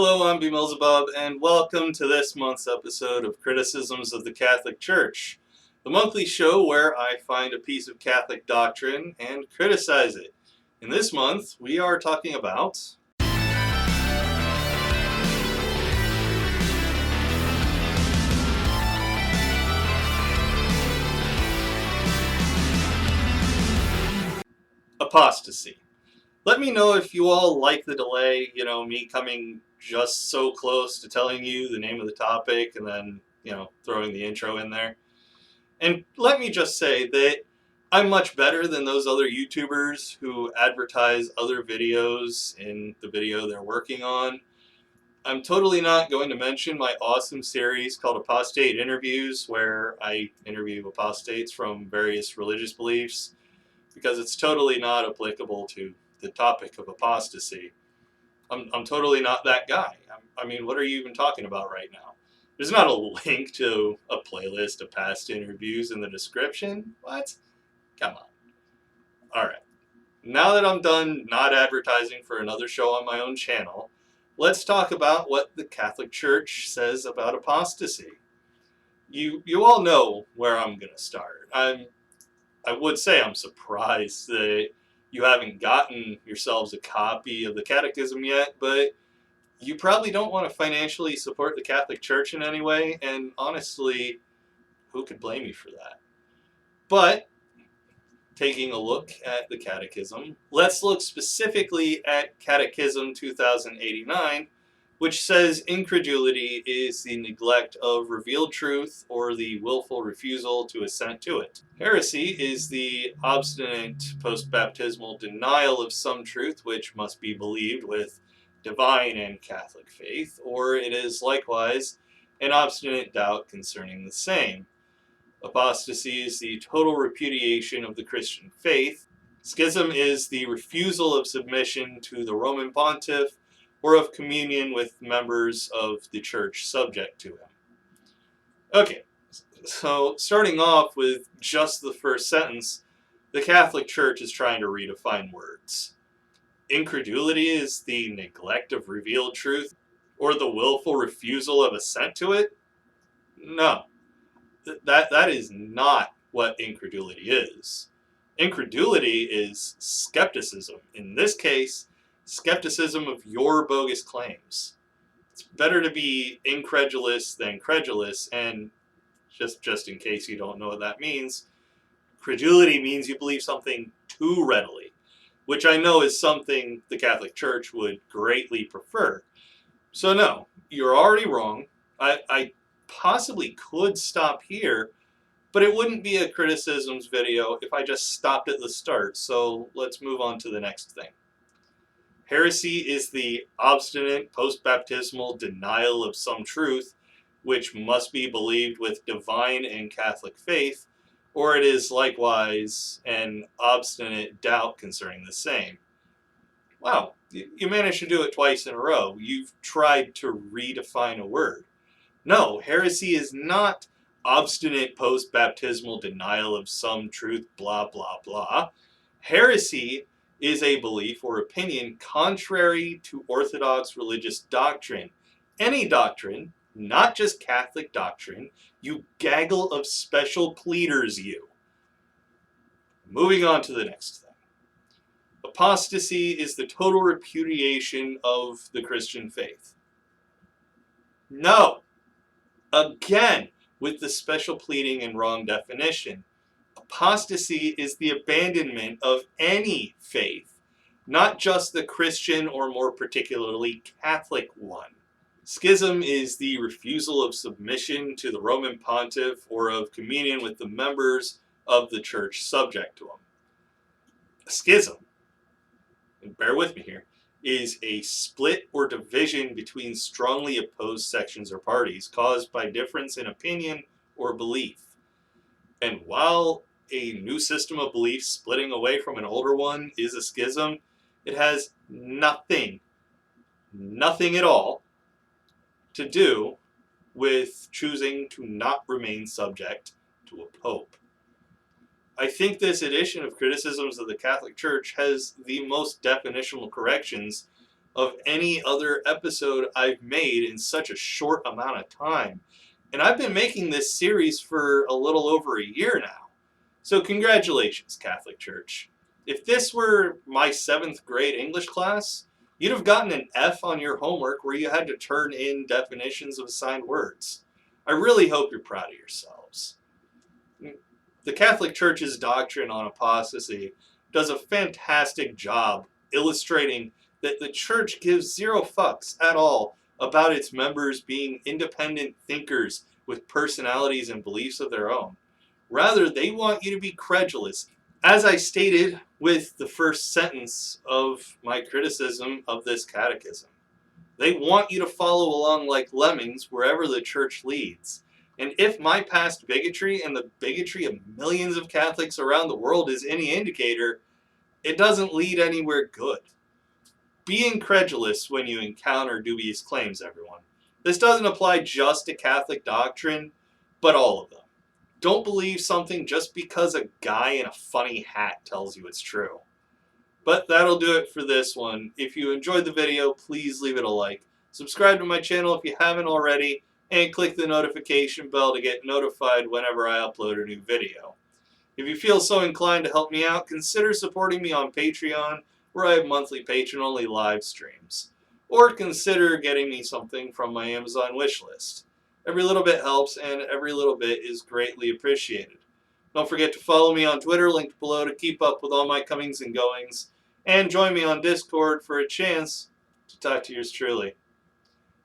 Hello, I'm BMillzebub, and welcome to this month's episode of Criticisms of the Catholic Church, the monthly show where I find a piece of Catholic doctrine and criticize it. In this month, we are talking about apostasy. Let me know if you all like the delay, me coming just so close to telling you the name of the topic and then, throwing the intro in there. And let me just say that I'm much better than those other YouTubers who advertise other videos in the video they're working on. I'm totally not going to mention my awesome series called Apostate Interviews, where I interview apostates from various religious beliefs, because it's totally not applicable to the topic of apostasy. I'm totally not that guy. I mean, what are you even talking about right now? There's not a link to a playlist of past interviews in the description. What? Come on. Alright. Now that I'm done not advertising for another show on my own channel, let's talk about what the Catholic Church says about apostasy. You all know where I'm going to start. I would say I'm surprised that you haven't gotten yourselves a copy of the Catechism yet, but you probably don't want to financially support the Catholic Church in any way, and honestly, who could blame you for that? But, taking a look at the Catechism, let's look specifically at Catechism 2089, which says incredulity is the neglect of revealed truth or the willful refusal to assent to it. Heresy is the obstinate post-baptismal denial of some truth which must be believed with divine and Catholic faith, or it is likewise an obstinate doubt concerning the same. Apostasy is the total repudiation of the Christian faith. Schism is the refusal of submission to the Roman Pontiff or of communion with members of the church subject to him. Okay, so starting off with just the first sentence, the Catholic Church is trying to redefine words. Incredulity is the neglect of revealed truth or the willful refusal of assent to it? No. That is not what incredulity is. Incredulity is skepticism. In this case, skepticism of your bogus claims. It's better to be incredulous than credulous, and just in case you don't know what that means, credulity means you believe something too readily, which I know is something the Catholic Church would greatly prefer. So no, you're already wrong. I possibly could stop here, but it wouldn't be a criticisms video if I just stopped at the start, so let's move on to the next thing. Heresy is the obstinate post-baptismal denial of some truth which must be believed with divine and Catholic faith, or it is likewise an obstinate doubt concerning the same. Wow, you managed to do it twice in a row. You've tried to redefine a word. No, heresy is not obstinate post-baptismal denial of some truth, blah, blah, blah. Heresy is a belief or opinion contrary to orthodox religious doctrine. Any doctrine, not just Catholic doctrine, you gaggle of special pleaders, you. Moving on to the next thing. Apostasy is the total repudiation of the Christian faith. No. Again, with the special pleading and wrong definition. Apostasy is the abandonment of any faith, not just the Christian or more particularly Catholic one. Schism is the refusal of submission to the Roman Pontiff or of communion with the members of the church subject to him. A schism, and bear with me here, is a split or division between strongly opposed sections or parties caused by difference in opinion or belief. And while a new system of belief splitting away from an older one is a schism, it has nothing at all to do with choosing to not remain subject to a pope. I think this edition of Criticisms of the Catholic Church has the most definitional corrections of any other episode I've made in such a short amount of time. And I've been making this series for a little over a year now. So congratulations, Catholic Church. If this were my 7th grade English class, you'd have gotten an F on your homework where you had to turn in definitions of assigned words. I really hope you're proud of yourselves. The Catholic Church's doctrine on apostasy does a fantastic job illustrating that the Church gives zero fucks at all about its members being independent thinkers with personalities and beliefs of their own. Rather, they want you to be credulous. As I stated with the first sentence of my criticism of this catechism, they want you to follow along like lemmings wherever the Church leads. And if my past bigotry and the bigotry of millions of Catholics around the world is any indicator, it doesn't lead anywhere good. Be incredulous when you encounter dubious claims, everyone. This doesn't apply just to Catholic doctrine, but all of them. Don't believe something just because a guy in a funny hat tells you it's true. But that'll do it for this one. If you enjoyed the video, please leave it a like. Subscribe to my channel if you haven't already, and click the notification bell to get notified whenever I upload a new video. If you feel so inclined to help me out, consider supporting me on Patreon, where I have monthly patron-only live streams. Or consider getting me something from my Amazon wishlist. Every little bit helps, and every little bit is greatly appreciated. Don't forget to follow me on Twitter, linked below, to keep up with all my comings and goings, and join me on Discord for a chance to talk to yours truly.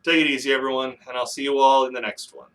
Take it easy, everyone, and I'll see you all in the next one.